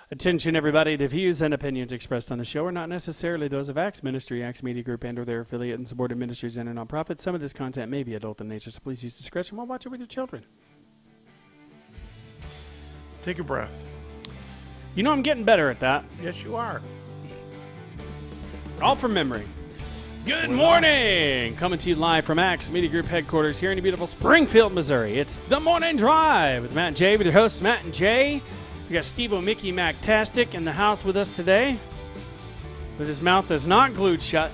Attention, everybody. The views and opinions expressed on the show are not necessarily those of Acts Ministry, Acts Media Group, and or their affiliate and supported ministries and nonprofits. Some of this content may be adult in nature, so please use discretion while watching with your children. Take a breath. You know I'm getting better at that. Yes, you are. All from memory. Good morning! Coming to you live from Acts Media Group headquarters here in the beautiful Springfield, Missouri. It's The Morning Drive with Matt and Jay, with your hosts, Matt and Jay. We got Steve-O Mickey Mactastic in the house with us today, with his mouth that's not glued shut.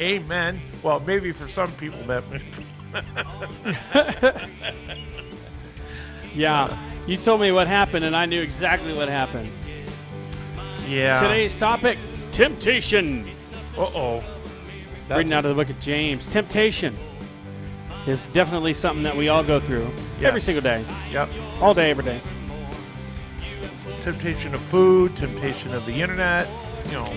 Amen. Well, maybe for some people that... Yeah, you told me what happened, and I knew exactly what happened. Yeah. Today's topic, temptation. Uh-oh. Reading out of the book of James. Temptation is definitely something that we all go through every single day. Yep. All day, every day. Temptation of food, temptation of the internet, you know.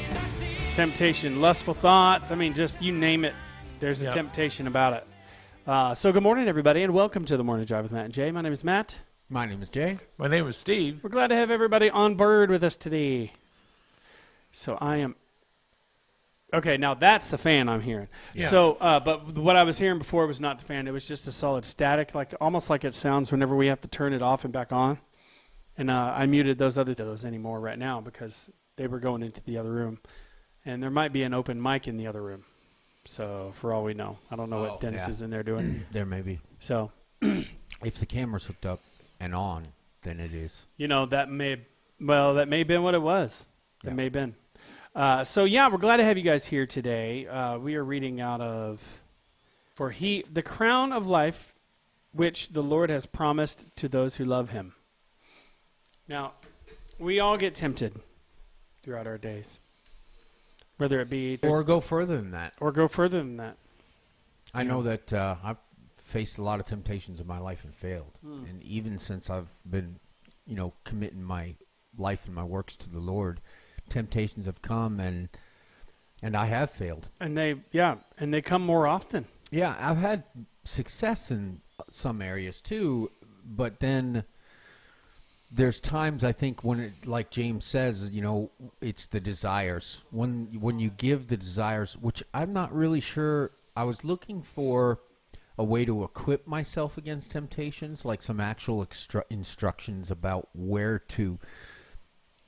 Temptation, lustful thoughts. I mean, just you name it, there's a temptation about it. So good morning, everybody, and welcome to The Morning Drive with Matt and Jay. My name is Matt. My name is Jay. My name is Steve. We're glad to have everybody on board with us today. So I am... Okay, now that's the fan I'm hearing. Yeah. So, but what I was hearing before was not the fan. It was just a solid static, like almost like it sounds whenever we have to turn it off and back on. And I muted those anymore right now because they were going into the other room. And there might be an open mic in the other room. So, for all we know. I don't know what Dennis is in there doing. There may be. So, if the camera's hooked up and on, then it is. you know, that may have been what it was. Yeah. It may have been. So, we're glad to have you guys here today. We are reading out of the crown of life, which the Lord has promised to those who love him. Now, we all get tempted throughout our days, whether it be... Or go further than that. I know that I've faced a lot of temptations in my life and failed. And even since I've been, committing my life and my works to the Lord, temptations have come and I have failed. And they come more often. Yeah, I've had success in some areas too, but then there's times I think when it, like James says, it's the desires. When you give the desires, which I'm not really sure. I was looking for a way to equip myself against temptations, like some actual instructions about where to.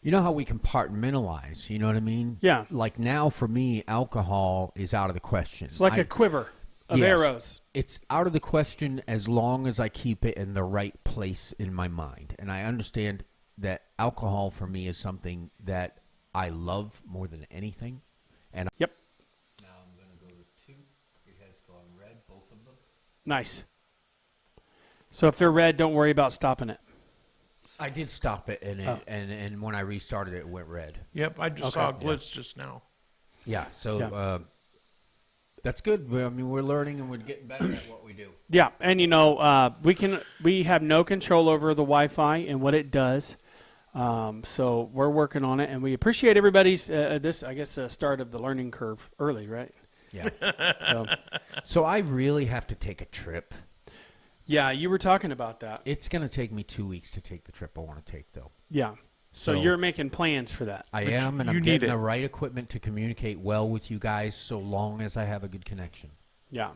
You know how we compartmentalize, you know what I mean? Yeah. Like now for me, alcohol is out of the question. It's like a quiver of arrows. It's out of the question as long as I keep it in the right place in my mind. And I understand that alcohol for me is something that I love more than anything. And Yep. Now I'm going to go to 2. It has gone red, both of them. Nice. So if they're red, don't worry about stopping it. I did stop it, and when I restarted it, it went red. Yep, I just saw a glitch just now. Yeah, so that's good. I mean, we're learning and we're getting better at what we do. Yeah, and we have no control over the Wi-Fi and what it does. So we're working on it, and we appreciate everybody's start of the learning curve early, right? Yeah. So I really have to take a trip. Yeah, you were talking about that. It's going to take me 2 weeks to take the trip I want to take, though. Yeah. So you're making plans for that. I am, and I'm getting the right equipment to communicate well with you guys so long as I have a good connection. Yeah.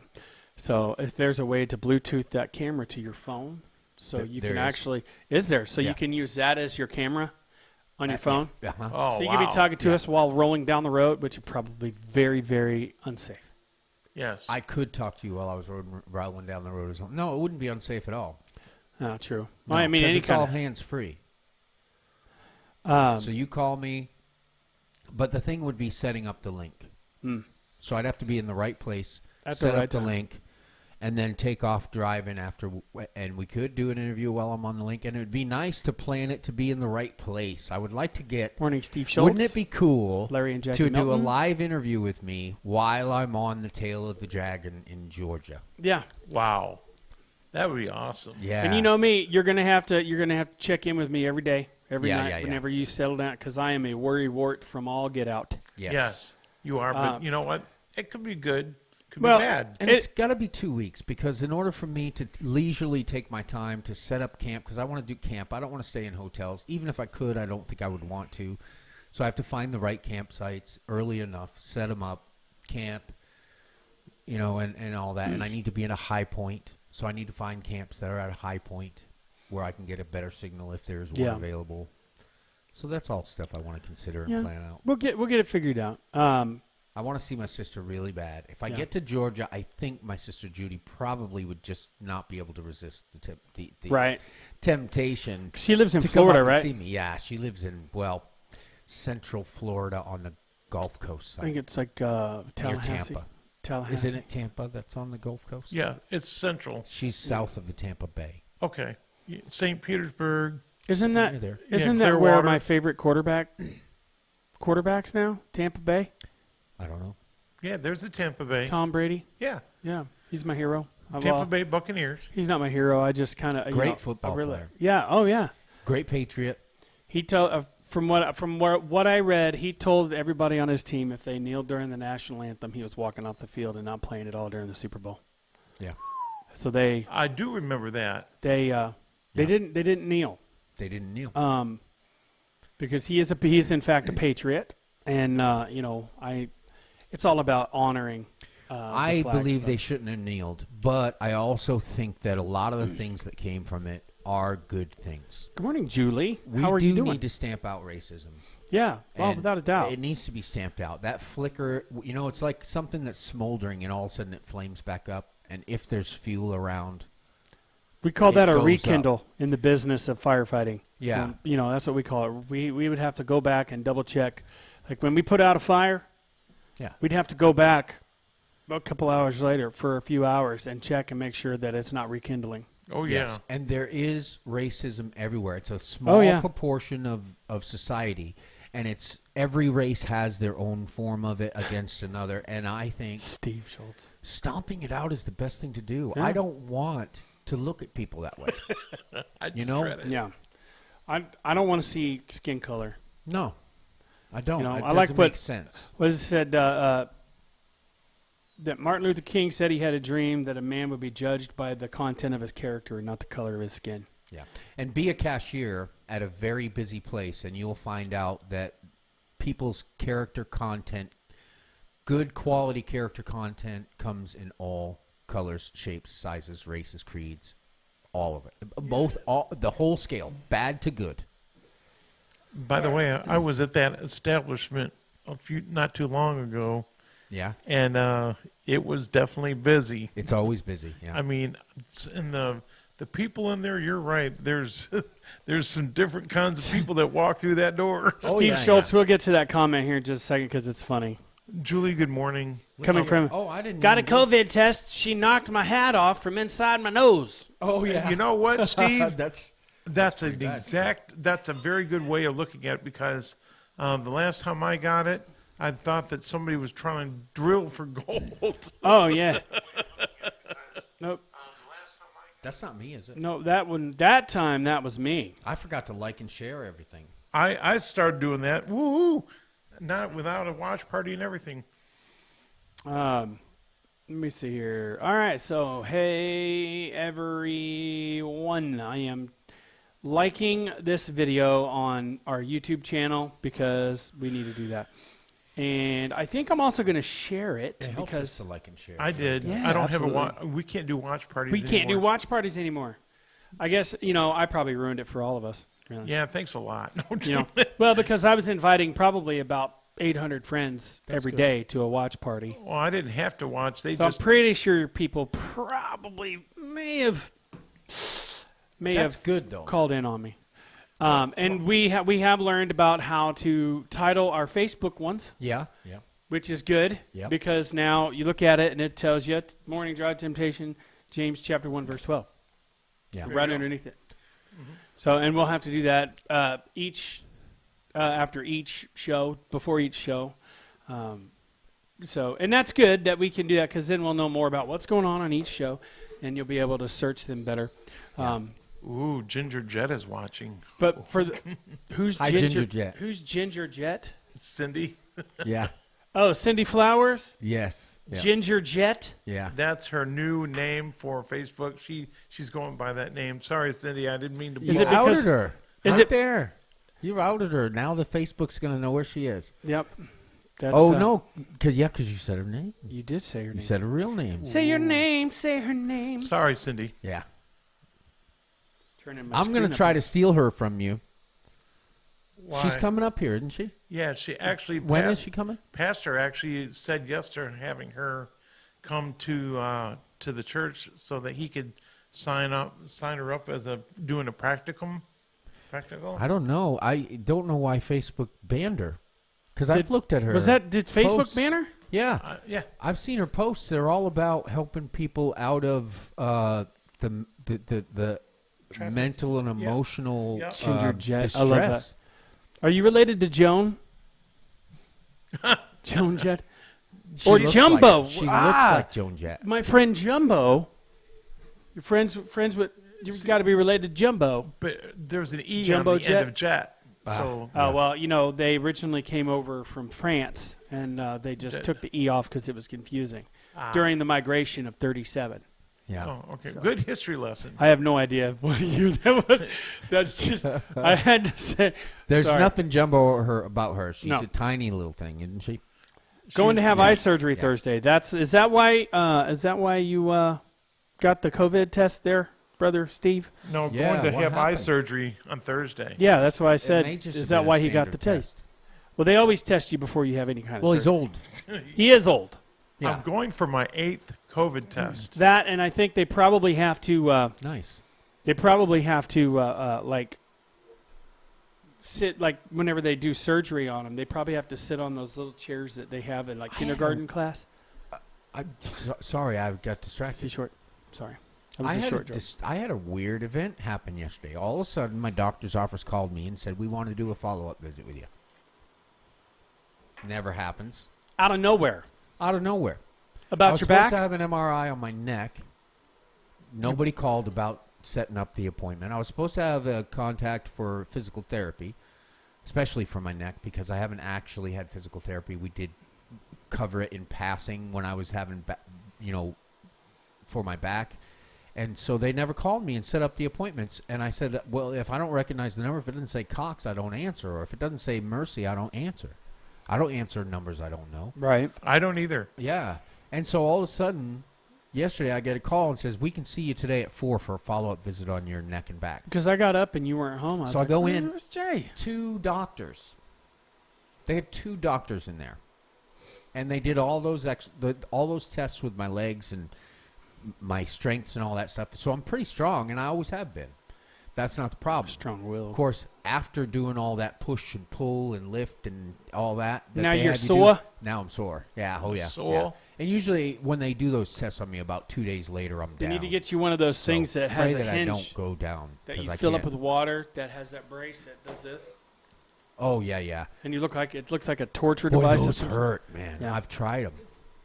So if there's a way to Bluetooth that camera to your phone, so you can actually... Is there? So you can use that as your camera on your phone? Yeah. Oh, so you can be talking to us while rolling down the road, which is probably very, very unsafe. Yes. I could talk to you while I was rolling down the road or something. No, it wouldn't be unsafe at all. Oh, true. No, I mean, it's all hands-free. So you call me, but the thing would be setting up the link. So I'd have to be in the right place, set up the link, and then take off driving after. And we could do an interview while I'm on the link, and it would be nice to plan it to be in the right place. I would like to get... Morning, Steve Schultz. Wouldn't it be cool Larry and Jackie to Milton? do a live interview with me while I'm on the tail of the dragon in Georgia? Yeah. Wow. That would be awesome. Yeah. And you know me, you're gonna have to check in with me every day, every night, yeah. whenever you settle down, because I am a worry wart from all get out. Yes, you are. But you know what? It could be good. could be bad. And it's got to be 2 weeks, because in order for me to leisurely take my time to set up camp, because I want to do camp, I don't want to stay in hotels. Even if I could, I don't think I would want to. So I have to find the right campsites early enough, set them up, camp, and all that. And I need to be in a high point. So I need to find camps that are at a high point where I can get a better signal if there's one available. So that's all stuff I want to consider and plan out. We'll get it figured out. I want to see my sister really bad. If I get to Georgia, I think my sister Judy probably would just not be able to resist the temptation. She lives in to Florida, come up right? and see me. Yeah, she lives in Central Florida on the Gulf Coast side. I think it's like near Tallahassee. Tampa. Tallahassee. Isn't it Tampa that's on the Gulf Coast? Yeah, it's central. She's south of the Tampa Bay. Okay. St. Petersburg. Isn't Near that there. isn't Yeah, that where Clearwater. my favorite quarterbacks now? Tampa Bay, I don't know. Yeah, there's the Tampa Bay. Tom Brady. Yeah, Yeah, he's my hero. Tampa Bay Buccaneers. He's not my hero. I just kind of Great football player. Yeah. Oh yeah. Great Patriot. He told from what I read, he told everybody on his team if they kneeled during the national anthem, he was walking off the field and not playing at all during the Super Bowl. Yeah. So they I do remember that. didn't kneel. They didn't kneel. Because he is in fact a patriot, and it's all about honoring. I the flag. believe they shouldn't have kneeled, but I also think that a lot of the things that came from it are good things. Good morning, Julie. We How are you doing? need to stamp out racism. Yeah, well, And without a doubt. It needs to be stamped out. That flicker, it's like something that's smoldering and all of a sudden it flames back up. And if there's fuel around, We call that a goes rekindle in the business of firefighting. Yeah. That's what we call it. We would have to go back and double check. Like when we put out a fire, yeah, we'd have to go back a couple hours later for a few hours and check and make sure that it's not rekindling. Oh, yeah. yes. And there is racism everywhere. It's a small proportion of society, and it's every race has their own form of it against another. And I think Steve Schultz. stomping it out is the best thing to do. Yeah. I don't want to look at people that way. Yeah. I don't want to see skin color. No, I don't. I It like doesn't what make sense. What it said that Martin Luther King said he had a dream that a man would be judged by the content of his character and not the color of his skin. Yeah, and be a cashier at a very busy place, and you'll find out that people's character content, good quality character content, comes in all colors, shapes, sizes, races, creeds, all of it. The whole scale, bad to good. By the way, I was at that establishment not too long ago, Yeah, and it was definitely busy. it's always busy. Yeah, I mean, and the people in there, you're right. There's some different kinds of people that walk through that door. Steve Schultz, we'll get to that comment here in just a second because it's funny. Julie, good morning. Coming from I didn't got a even know. COVID test. She knocked my hat off from inside my nose. Oh yeah, You know what, Steve? that's That's pretty bad. That's a very good way of looking at it, because the last time I got it, I thought that somebody was trying to drill for gold. Oh yeah. Nope. that's not me, is it? No, that time that was me. I forgot to like and share everything. I started doing that. Woo! Not without a watch party and everything. Let me see here. All right, so hey everyone, I am liking this video on our YouTube channel because we need to do that. And I think I'm also going to share it It helps because us to like and share. I did. Yeah, I don't absolutely. have a watch. We can't do watch parties we can't do anymore. watch parties anymore. I guess, I probably ruined it for all of us. Really. Yeah, thanks a lot. Well, because I was inviting probably about 800 friends every good. day to a watch party. Well, I didn't have to watch. They So just I'm pretty sure people probably may have That's good though. called in on me. And we have learned about how to title our Facebook ones, Yeah. which is good Yep. because now you look at it and it tells you Morning Drive Temptation, James chapter 1 verse 12, Yeah. right underneath it. So, and we'll have to do that after each show, before each show. And that's good that we can do that because then we'll know more about what's going on each show, and you'll be able to search them better. Ooh, Ginger Jet is watching. But for who's Hi, Ginger Ginger Jet. Who's Ginger Jet? Cindy. Yeah. Oh, Cindy Flowers? Yes. Yeah. Ginger Jet? Yeah. That's her new name for Facebook. She's going by that name. Sorry, Cindy, I didn't mean to. Is You it because- outed her. is Right it- there? You outed her. Now the Facebook's going to know where she is. Yep. That's, No, because you said her name. You did say her You name. said her real name. Say your name. Say her name. Sorry, Cindy. Yeah. Turning my I'm going screen to try up. to steal her from you. Why? She's coming up here, isn't she? Yeah, she actually. When is she coming? Pastor actually said yes to having her come to the church so that he could sign her up as doing a practical. I don't know. I don't know why Facebook banned her. Because I've looked at her. Did Facebook posts. ban her? Yeah. Yeah. I've seen her posts. They're all about helping people out of the Traffic. mental and Yep. emotional Yep. Ginger Jet. distress. I love that. Are you related to Joan? Joan Jett? She Or looks Jumbo. Like, she Ah! looks like Joan Jett. My friend Jumbo. You're friends with. You've got to be related to Jumbo. But there's an E Jumbo on the Jet? end of jet. So Oh, well, they originally came over from France, and they just Did. took the E off because it was confusing Ah. during the migration of 37. Yeah. Oh, okay. Good history lesson. I have no idea what year that was. That's just, I had to say. There's sorry. nothing jumbo about her. She's No. a tiny little thing, isn't she? Going to have eye surgery Yeah. Thursday. Is that why you got the COVID test there, brother Steve? No, Yeah, going to what have eye happened? surgery on Thursday. Yeah, that's why I It said. may just Is have that been why a he got the standard test? Well, they always test you before you have any kind of Well, he's surgery. old. He is old. Yeah. I'm going for my 8th COVID test. That, and I think they probably have to. Nice. They probably have to like sit, like whenever they do surgery on them. They probably have to sit on those little chairs that they have in like kindergarten class. I'm sorry, I got Too distracted. short. Sorry, that was a short joke. I had a weird event happen yesterday. All of a sudden, my doctor's office called me and said, we want to do a follow-up visit with you. Never happens. Out of nowhere. Out of nowhere. I About was your supposed back. to have an MRI on my neck. Nobody called about setting up the appointment. I was supposed to have a contact for physical therapy, especially for my neck, because I haven't actually had physical therapy. We did cover it in passing when I was having, for my back. And so they never called me and set up the appointments. And I said, well, if I don't recognize the number, if it doesn't say Cox, I don't answer. Or if it doesn't say Mercy, I don't answer. I don't answer numbers I don't know. Right. I don't either. Yeah. And so all of a sudden, yesterday I get a call and says, we can see you today at 4 for a follow-up visit on your neck and back. Because I got up and you weren't home. So I go in. Where's Jay? 2 doctors. They had 2 doctors in there. And they did all those all those tests with my legs and my strengths and all that stuff. So I'm pretty strong, and I always have been. That's not the problem. Strong will. Of course, after doing all that push and pull and lift and all that Now they you're had you sore? do, now I'm sore. Yeah, oh yeah. Sore? Yeah. And usually when they do those tests on me, about 2 days later, I'm They down. need to get you one of those So things that has pray a that hinge I don't go down that 'cause you I fill up can't. with water that has that brace that does this. Oh yeah, yeah. And you looks like a torture Boy, device. those hurt, man. Yeah. I've tried them.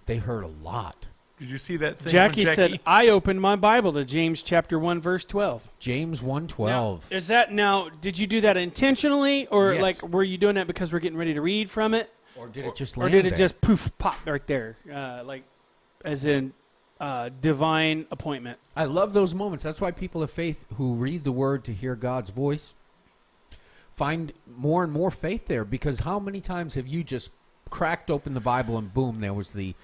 They hurt a lot. Did you see that thing? Jackie on said, I opened my Bible to James chapter 1, verse 12. James 1:12. Is that now, did you do that intentionally? Or Yes. like, were you doing that because we're getting ready to read from it? Or did it just Or land did it there? just poof, pop right there? Like, as in divine appointment. I love those moments. That's why people of faith who read the word to hear God's voice find more and more faith there, because how many times have you just cracked open the Bible and boom, there was the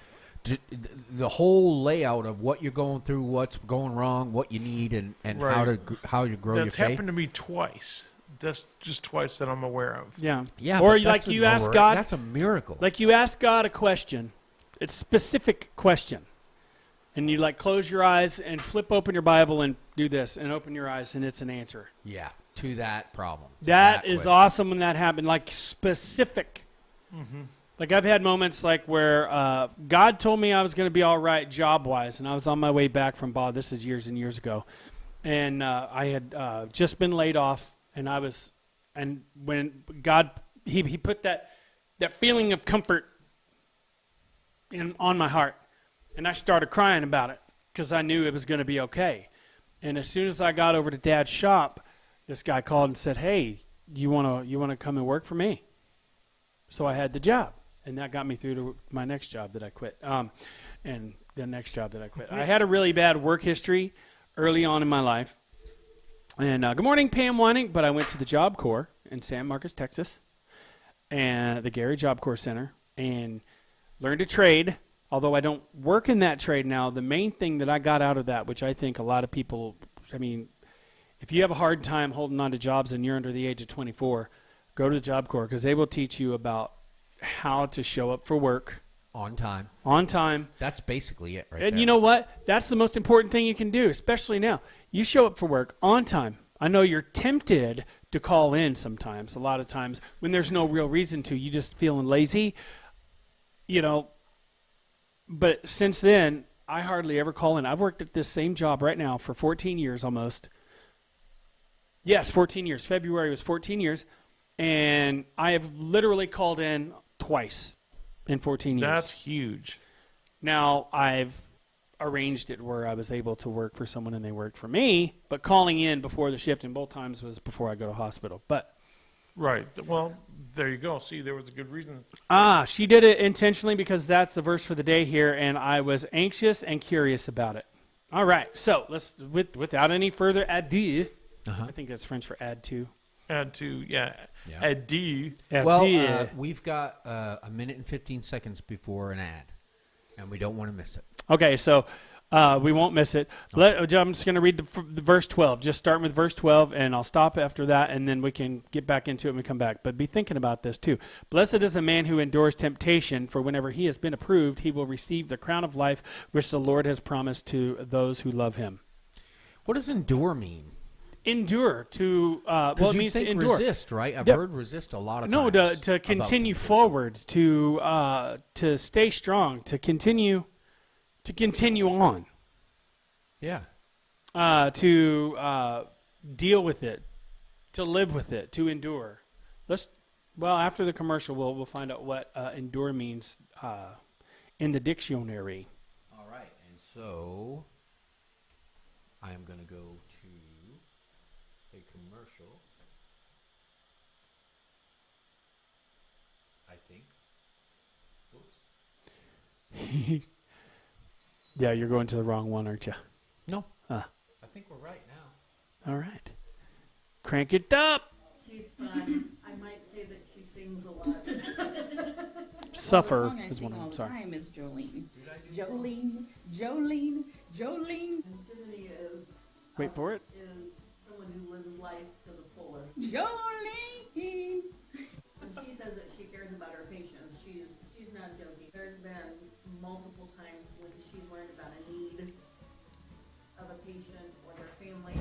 whole layout of what you're going through, what's going wrong, what you need, and Right. how to grow That's your faith. happened to me twice. That's just twice that I'm aware of. Yeah. Yeah, Or but like that's you ask God, That's a miracle. like you ask God a question. It's a specific question. And you like close your eyes and flip open your Bible and do this and open your eyes and it's an answer. yeah, to that problem. to That is question. awesome when that happened. Like specific. Like I've had moments like where God told me I was going to be all right job-wise, and I was on my way back from Bob. This is years and years ago. And I had just been laid off, and and when God, he put that feeling of comfort on my heart, and I started crying about it because I knew it was going to be okay. And as soon as I got over to Dad's shop, this guy called and said, "Hey, you want to come and work for me?" So I had the job. and that got me through to my next job that I quit. And the next job that I quit. I had a really bad work history early on in my life. And good morning, Pam Whining. But I went to the Job Corps in San Marcos, Texas, and the Gary Job Corps Center, and learned a trade. Although I don't work in that trade now, the main thing that I got out of that, which I think a lot of people, I mean, if you have a hard time holding on to jobs and you're under the age of 24, go to the Job Corps because they will teach you about how to show up for work. On time. On time. That's basically it right And there. you know what? That's the most important thing you can do, especially now. You show up for work on time. I know you're tempted to call in sometimes, a lot of times, when there's no real reason to. You just feeling lazy, you know. But since then, I hardly ever call in. I've worked at this same job right now for 14 years almost. Yes, 14 years. February was 14 years. And I have literally called in twice in 14 years. That's huge. Now, I've arranged it where I was able to work for someone and they worked for me, but calling in before the shift in both times was before I go to hospital. But Right. Well, there you go. See, there was a good reason. she did it intentionally because that's the verse for the day here, and I was anxious and curious about it. All right, so let's, without any further ado, I think that's French for add to. Add to, Yeah. add D. Well, we've got a minute and 15 seconds before an ad, and we don't want to miss it. Okay, so we won't miss it. I'm just going to read the verse 12. Just starting with verse 12, and I'll stop after that, and then we can get back into it when we come back. But be thinking about this, too. Blessed is a man who endures temptation, for whenever he has been approved, he will receive the crown of life which the Lord has promised to those who love him. What does endure mean? Endure, to well, it You means to think endure. resist, right? I've Yep. heard resist a lot of No, times. to about continue temptation. forward, to stay strong, to continue on, Yeah. to deal with it, to live with it, to endure. After the commercial, we'll find out what endure means in the dictionary. All right, and so I am going to go to a commercial. I think. Oops. Yeah, you're going to the wrong one, aren't you? No. Ah. I think we're right now. All right. Crank it up. She's fun. I might say that she sings a lot. Suffer the song I is sing one all of the them. Sorry. time is Jolene. Jolene, Jolene, Jolene, And Tiffany is Wait for it. someone who lives life to the fullest. Jolene. When she says that she cares about her patients, she's not joking. There's been multiple times when she's learned about a need of a patient or their family,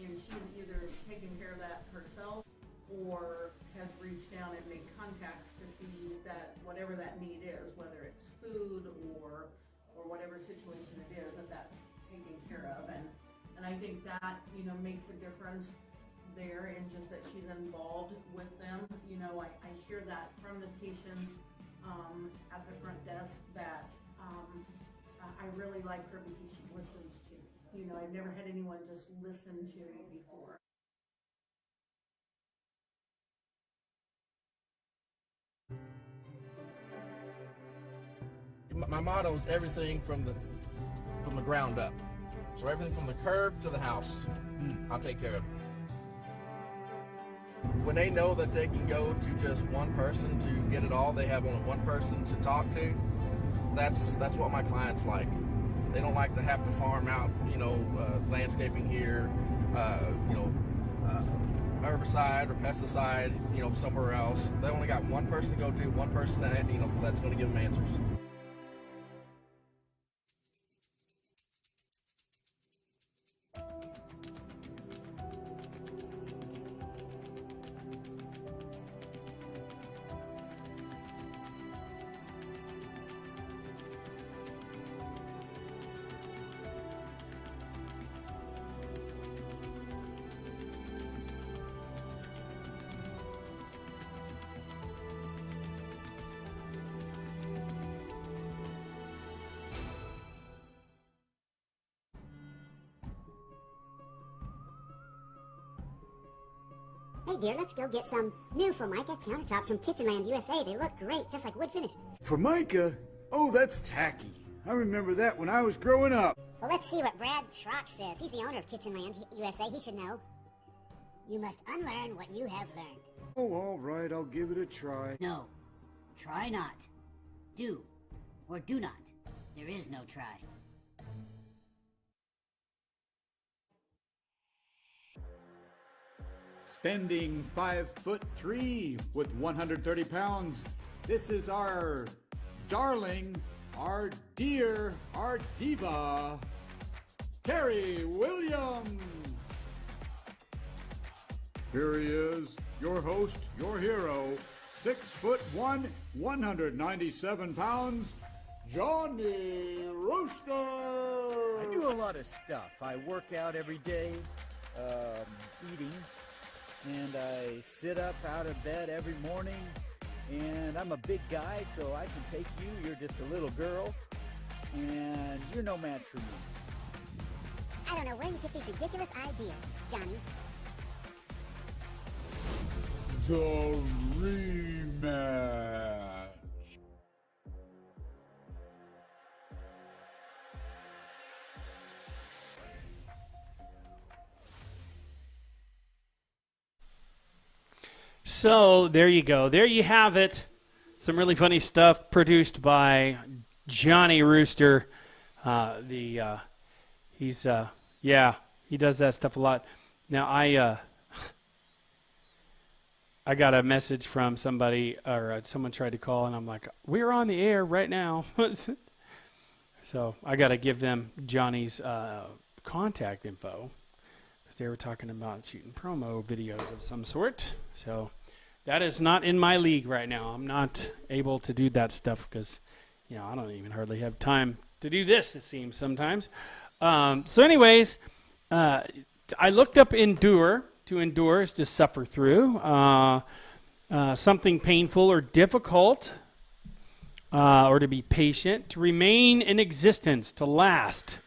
and she's either taken care of that herself or has reached out and made contacts to see that whatever that need is, whether it's food or whatever situation it is, that's taken care of. And I think that, makes a difference there in just that she's involved with them. I hear that from the patients at the front desk that I really like her because she listens to me. I've never had anyone just listen to me before. My motto is everything from the ground up. So everything from the curb to the house, I'll take care of. When they know that they can go to just one person to get it all, they have only one person to talk to. That's what my clients like. They don't like to have to farm out, landscaping here, herbicide or pesticide, somewhere else. They only got one person to go to, one person that, that's going to give them answers. Hey dear, let's go get some new Formica countertops from Kitchenland USA. They look great, just like wood finish. Formica? Oh, that's tacky. I remember that when I was growing up. Well, let's see what Brad Trox says. He's the owner of Kitchenland USA. He should know. You must unlearn what you have learned. Oh, all right, I'll give it a try. No. Try not. Do. Or do not. There is no try. Spending 5'3" with 130 pounds. This is our darling, our dear, our diva, Carrie Williams. Here he is, your host, your hero, 6'1", 197 pounds, Johnny Rooster. I do a lot of stuff. I work out every day, eating, and I sit up out of bed every morning, and I'm a big guy, so I can take you. You're just a little girl, and you're no match for me. I don't know where you get these ridiculous ideas, Johnny. The rematch. So there you go. There you have it. Some really funny stuff produced by Johnny Rooster. He does that stuff a lot. Now I got a message from somebody, or someone tried to call, and I'm like, we're on the air right now. So I got to give them Johnny's contact info, because they were talking about shooting promo videos of some sort. So that is not in my league right now. I'm not able to do that stuff because, I don't even hardly have time to do this, it seems, sometimes. So anyways, I looked up endure. To endure is to suffer through something painful or difficult, or to be patient, to remain in existence, to last,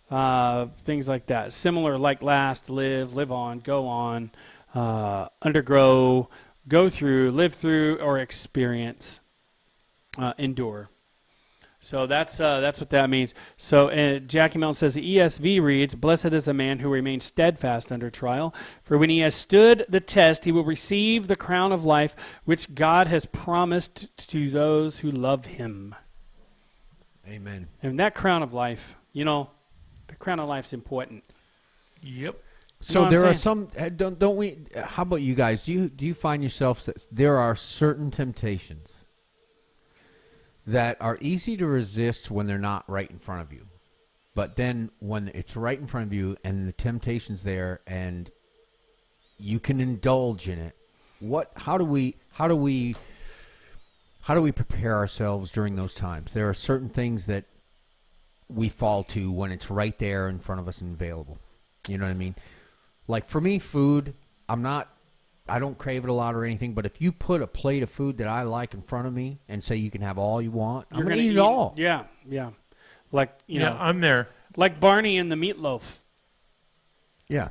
things like that. Similar, like last, live on, go on, undergo, go through, live through, or experience, endure. So that's what that means. So Jackie Melton says the ESV reads, "Blessed is the man who remains steadfast under trial, for when he has stood the test, he will receive the crown of life which God has promised to those who love him." Amen. And that crown of life, the crown of life's important. Yep. So there are some. Don't we? How about you guys? Do you find yourself that there are certain temptations that are easy to resist when they're not right in front of you, but then when it's right in front of you and the temptation's there and you can indulge in it, how do we prepare ourselves during those times? There are certain things that we fall to when it's right there in front of us and available. You know what I mean? Like for me, food, I don't crave it a lot or anything, but if you put a plate of food that I like in front of me and say you can have all you want, I'm going to eat it all. Yeah. Like, I'm there. Like Barney and the meatloaf. Yeah.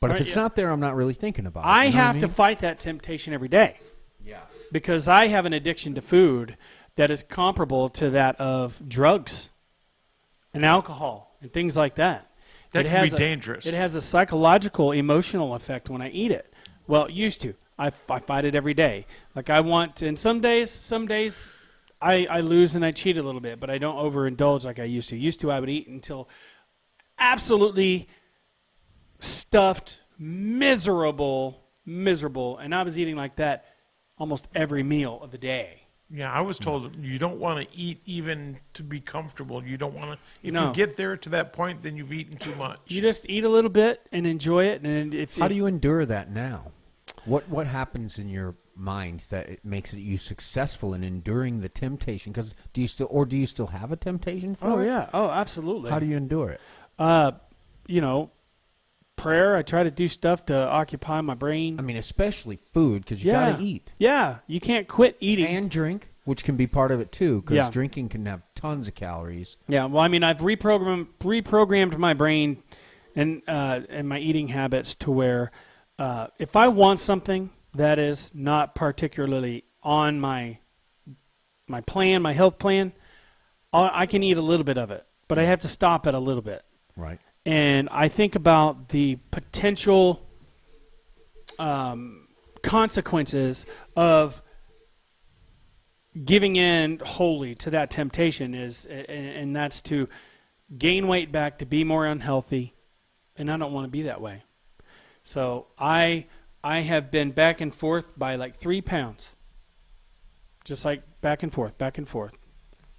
But if it's not there, I'm not really thinking about it. I have to fight that temptation every day. Yeah. Because I have an addiction to food that is comparable to that of drugs and alcohol and things like that. That can be dangerous. It has a psychological, emotional effect when I eat it. Well, it used to. I fight it every day. Like I want, and some days I lose and I cheat a little bit, but I don't overindulge like I used to. Used to I would eat until absolutely stuffed, miserable, and I was eating like that almost every meal of the day. Yeah, I was told you don't want to eat even to be comfortable. You don't want to. If you get there to that point, then you've eaten too much. You just eat a little bit and enjoy it. And how do you endure that now? What happens in your mind that it makes you successful in enduring the temptation? Because do you still have a temptation for it? Yeah. Oh, absolutely. How do you endure it? Prayer. I try to do stuff to occupy my brain. I mean, especially food, because you got to eat. Yeah, you can't quit eating. And drink, which can be part of it too, because drinking can have tons of calories. Yeah, well, I mean, I've reprogrammed my brain and my eating habits to where if I want something that is not particularly on my plan, my health plan, I can eat a little bit of it, but I have to stop at a little bit. Right. And I think about the potential consequences of giving in wholly to that temptation and that's to gain weight back, to be more unhealthy, and I don't want to be that way. So I have been back and forth by like 3 pounds, just like back and forth.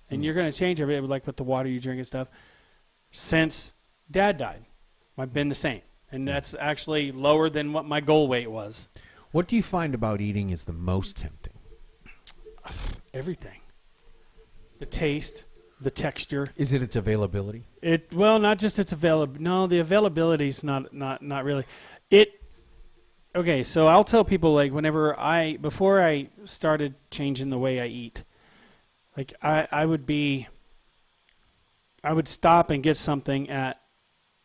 And you're going to change everything, like with the water you drink and stuff. Since Dad died, I've been the same. And that's actually lower than what my goal weight was. What do you find about eating is the most tempting? Everything. The taste, the texture. Is it its availability? Well, not just its availability. No, the availability is not really. Okay, so I'll tell people, like, before I started changing the way I eat, like I would stop and get something at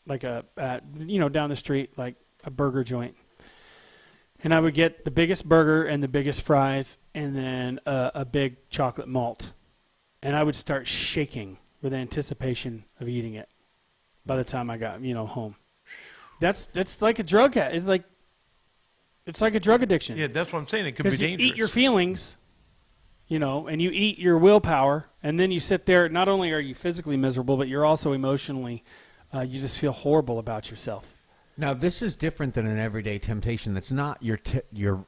down the street, like a burger joint. And I would get the biggest burger and the biggest fries and then a big chocolate malt. And I would start shaking with anticipation of eating it by the time I got, home. That's like a drug. It's like a drug addiction. Yeah, that's what I'm saying. It could be dangerous. You eat your feelings, and you eat your willpower, and then you sit there. Not only are you physically miserable, but you're also emotionally, you just feel horrible about yourself. Now, this is different than an everyday temptation. That's not your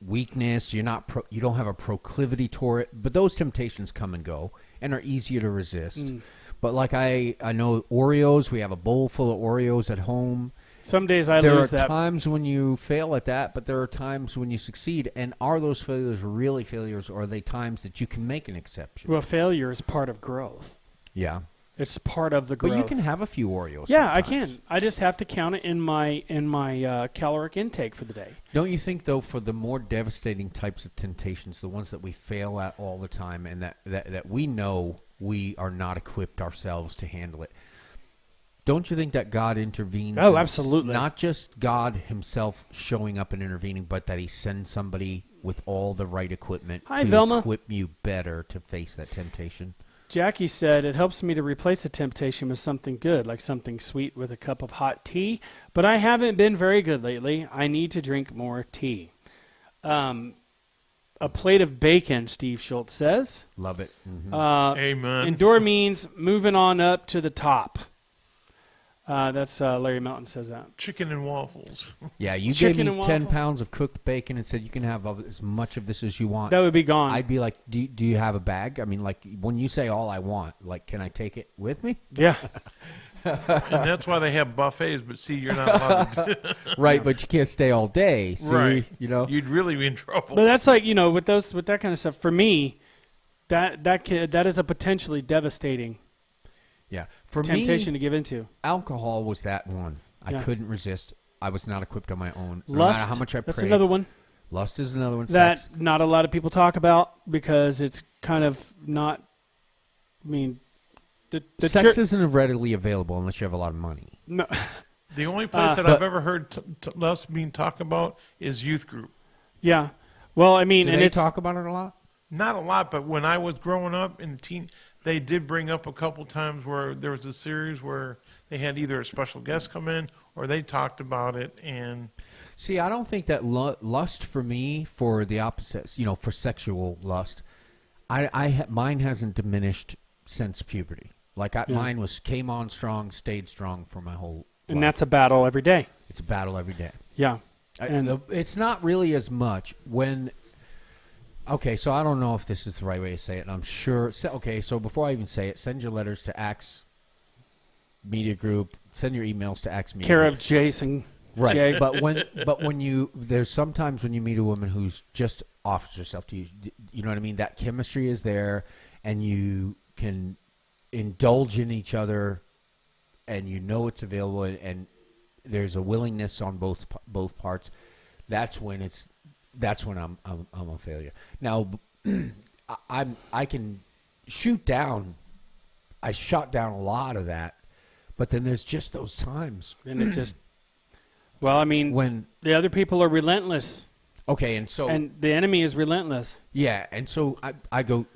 weakness. You don't have a proclivity toward it. But those temptations come and go and are easier to resist. But like I know Oreos. We have a bowl full of Oreos at home. Some days I lose that. There are times when you fail at that, but there are times when you succeed. And are those failures really failures, or are they times that you can make an exception? Well, failure is part of growth. Yeah. It's part of the growth. But you can have a few Oreos. Yeah, sometimes. I can. I just have to count it in my caloric intake for the day. Don't you think, though, for the more devastating types of temptations, the ones that we fail at all the time, and that we know we are not equipped ourselves to handle it, don't you think that God intervenes? Oh, absolutely. Not just God himself showing up and intervening, but that he sends somebody with all the right equipment to equip you better to face that temptation. Jackie said, it helps me to replace the temptation with something good, like something sweet with a cup of hot tea, but I haven't been very good lately. I need to drink more tea. A plate of bacon, Steve Schultz says. Love it. Mm-hmm. Amen. Endure means moving on up to the top. That's Larry Melton says that. Chicken and waffles. Yeah, you gave me 10 pounds of cooked bacon and said you can have as much of this as you want. That would be gone. I'd be like, do you have a bag? I mean, like, when you say all I want, like, can I take it with me? Yeah. And that's why they have buffets, but see, you're not allowed to. Right, but you can't stay all day. See, right. You'd really be in trouble. But that's like, with that kind of stuff, for me, that is a potentially devastating for temptation me, to give into. Alcohol was that one. I couldn't resist. I was not equipped on my own. No Lust, matter how much I prayed. that's another one. Lust is another one. That Sex. not a lot of people talk about because it's kind of not, the sex isn't readily available unless you have a lot of money. No. The only place that I've ever heard lust being talked about is youth group. Yeah. Well, Do they talk about it a lot? Not a lot, but when I was growing up in the teen, they did bring up a couple times where there was a series where they had either a special guest come in or they talked about it. And see, I don't think that lust for me, for the opposite, for sexual lust, mine hasn't diminished since puberty. Like mine came on strong, stayed strong for my whole life. And that's a battle every day. It's a battle every day. Yeah. And it's not really as much when. Okay, so I don't know if this is the right way to say it, and I'm sure. Okay, so before I even say it, send your letters to Axe Media Group. Send your emails to Axe Media Care Group. of Jason. Right, Jay. but when there's sometimes when you meet a woman who's just offers herself to you, you know what I mean? That chemistry is there, and you can indulge in each other, and it's available, and there's a willingness on both parts. That's when I'm a failure. Now, I can shoot down. I shot down a lot of that, but then there's just those times, and it just Well, I mean, when the other people are relentless. Okay, and so and the enemy is relentless. Yeah, and so I go.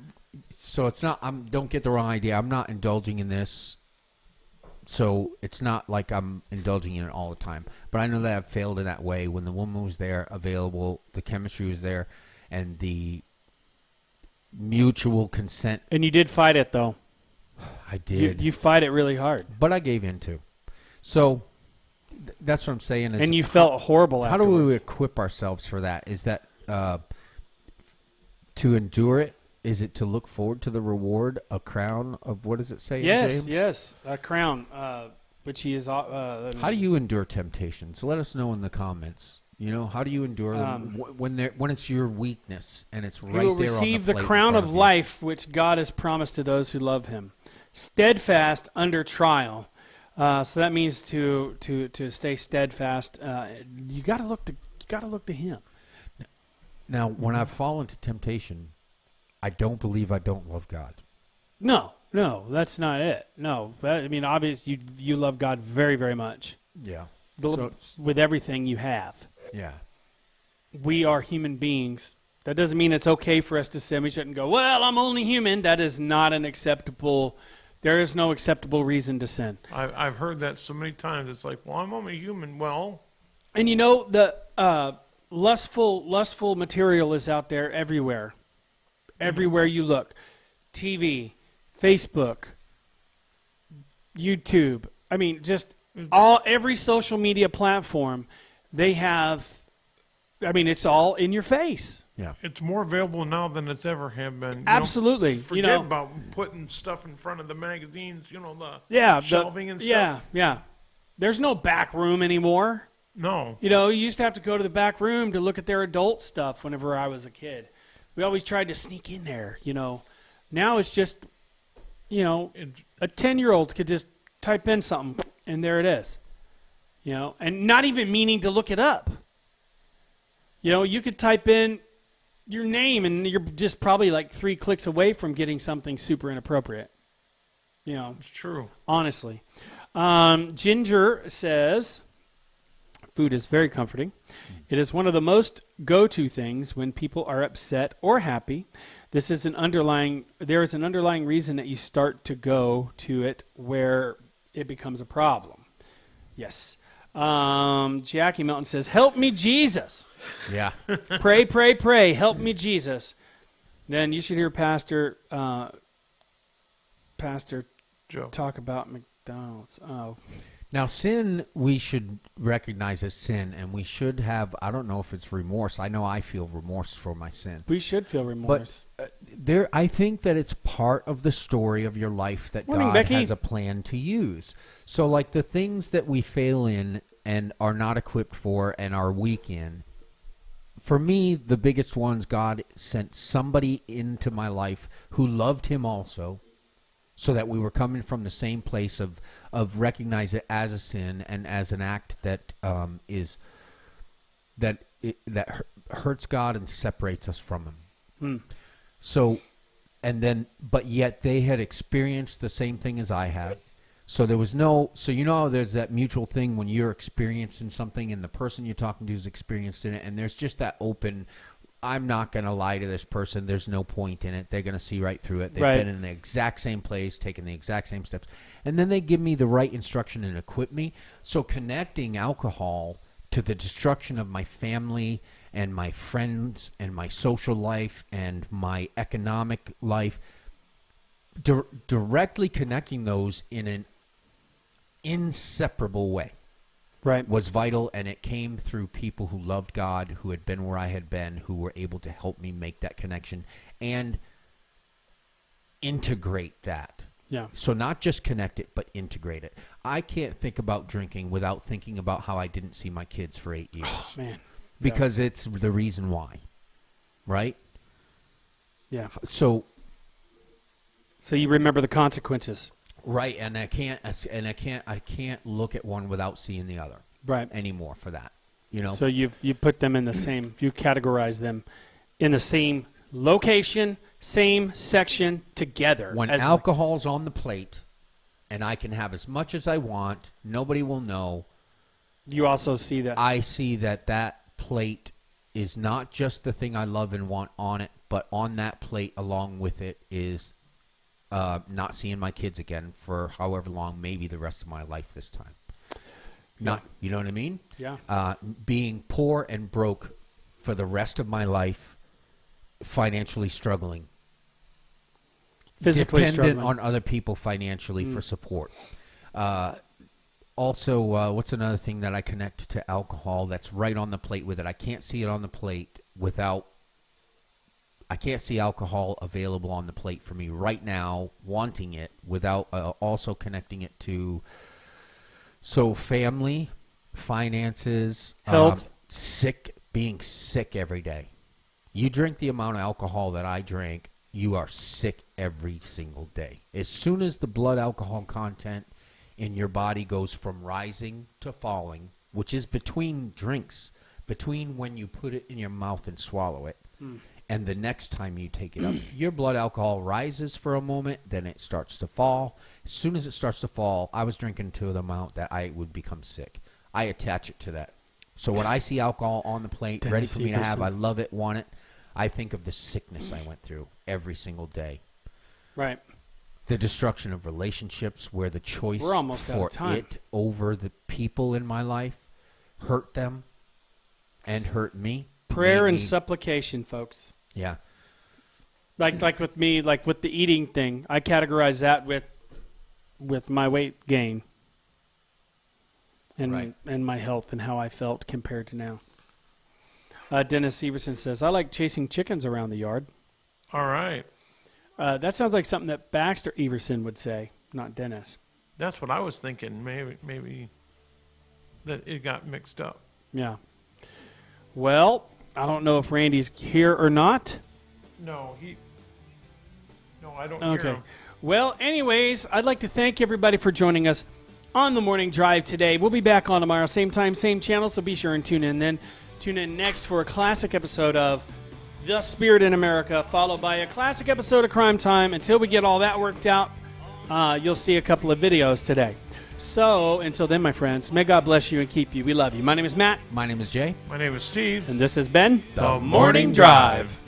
So it's not. Don't get the wrong idea. I'm not indulging in this. So it's not like I'm indulging in it all the time. But I know that I've failed in that way. When the woman was there, available, the chemistry was there, and the mutual consent. And you did fight it, though. I did. You fight it really hard. But I gave in to. So that's what I'm saying. Is and you felt horrible afterwards. How do we equip ourselves for that? Is that to endure it? Is it to look forward to the reward, a crown of, what does it say in James? Yes, a crown, which he is... How do you endure temptations? Let us know in the comments. You know, how do you endure them when it's your weakness and it's right there on the plate? You will receive the crown of life which God has promised to those who love him. Steadfast under trial. So that means to stay steadfast. You got to look to him. Now, when I've fallen to temptation, I don't believe I don't love God. No, that's not it. No, I mean, obviously you love God very, very much. Yeah. With everything you have. Yeah. We are human beings. That doesn't mean it's okay for us to sin. We shouldn't go, well, I'm only human. That is not an acceptable... There is no acceptable reason to sin. I've heard that so many times. It's like, well, I'm only human. Well... And you know, the lustful material is out there everywhere. Everywhere you look. TV, Facebook, YouTube. I mean, just every social media platform, they have, I mean, it's all in your face. Yeah. It's more available now than it's ever have been. Absolutely. Forget about putting stuff in front of the magazines, the shelving and stuff. Yeah. There's no back room anymore. No. You used to have to go to the back room to look at their adult stuff whenever I was a kid. We always tried to sneak in there, Now it's just, a 10-year-old could just type in something, and there it is. And not even meaning to look it up. You could type in your name, and you're just probably like 3 clicks away from getting something super inappropriate. It's true. Honestly. Ginger says, food is very comforting. It is one of the most go-to things when people are upset or happy. There is an underlying reason that you start to go to it where it becomes a problem. Yes. Jackie Melton says, help me, Jesus. Yeah. Pray. Help me, Jesus. Then you should hear Pastor Joe talk about McDonald's. Oh. Now, sin, we should recognize as sin, and we should have, I don't know if it's remorse. I know I feel remorse for my sin. We should feel remorse. But I think that it's part of the story of your life that God has a plan to use. So, like the things that we fail in and are not equipped for and are weak in, for me, the biggest ones, God sent somebody into my life who loved him also, so that we were coming from the same place of recognize it as a sin and as an act that hurts God and separates us from him. So, but yet they had experienced the same thing as I had. So there was there's that mutual thing when you're experiencing something and the person you're talking to is experienced in it, and there's just that open, I'm not going to lie to this person. There's no point in it. They're going to see right through it. They've been in the exact same place, taking the exact same steps. And then they give me the right instruction and equip me. So connecting alcohol to the destruction of my family and my friends and my social life and my economic life, directly connecting those in an inseparable way. Right. Was vital, and it came through people who loved God, who had been where I had been, who were able to help me make that connection and integrate that. Yeah. So not just connect it, but integrate it. I can't think about drinking without thinking about how I didn't see my kids for 8 years. Oh, man. Because it's the reason why. Right? Yeah. So you remember the consequences. Right, and I can't look at one without seeing the other. Right. Anymore for that. So you put them in the same, you categorize them in the same location, same section together. When alcohol's on the plate and I can have as much as I want, nobody will know, You also see that. I see that plate is not just the thing I love and want on it, but on that plate along with it is not seeing my kids again for however long, maybe the rest of my life this time. Not, you know what I mean? Yeah. Being poor and broke for the rest of my life, financially struggling. Physically dependent struggling. on other people financially for support. Also, what's another thing that I connect to alcohol that's right on the plate with it? I can't see it on the plate without... I can't see alcohol available on the plate for me right now, wanting it, without also connecting it to... So family, finances, health, being sick every day. You drink the amount of alcohol that I drank, you are sick every single day. As soon as the blood alcohol content in your body goes from rising to falling, which is between drinks, between when you put it in your mouth and swallow it, and the next time you take it up, your blood alcohol rises for a moment, then it starts to fall. As soon as it starts to fall, I was drinking to the amount that I would become sick. I attach it to that. So when I see alcohol on the plate, ready for me to have, I love it, want it, I think of the sickness I went through every single day. Right. The destruction of relationships where the choice for it over the people in my life hurt them and hurt me. Prayer and supplication, folks. Yeah. Like with me, like with the eating thing, I categorize that with my weight gain and my health and how I felt compared to now. Dennis Severson says, I like chasing chickens around the yard. All right. That sounds like something that Baxter Everson would say, not Dennis. That's what I was thinking. Maybe that it got mixed up. Yeah. Well, I don't know if Randy's here or not. No, I don't hear him. Well, anyways, I'd like to thank everybody for joining us on the morning drive today. We'll be back on tomorrow, same time, same channel, so be sure and tune in then. Tune in next for a classic episode of The Spirit in America, followed by a classic episode of Crime Time. Until we get all that worked out, you'll see a couple of videos today. So, until then, my friends, may God bless you and keep you. We love you. My name is Matt. My name is Jay. My name is Steve. And this has been The Morning Drive.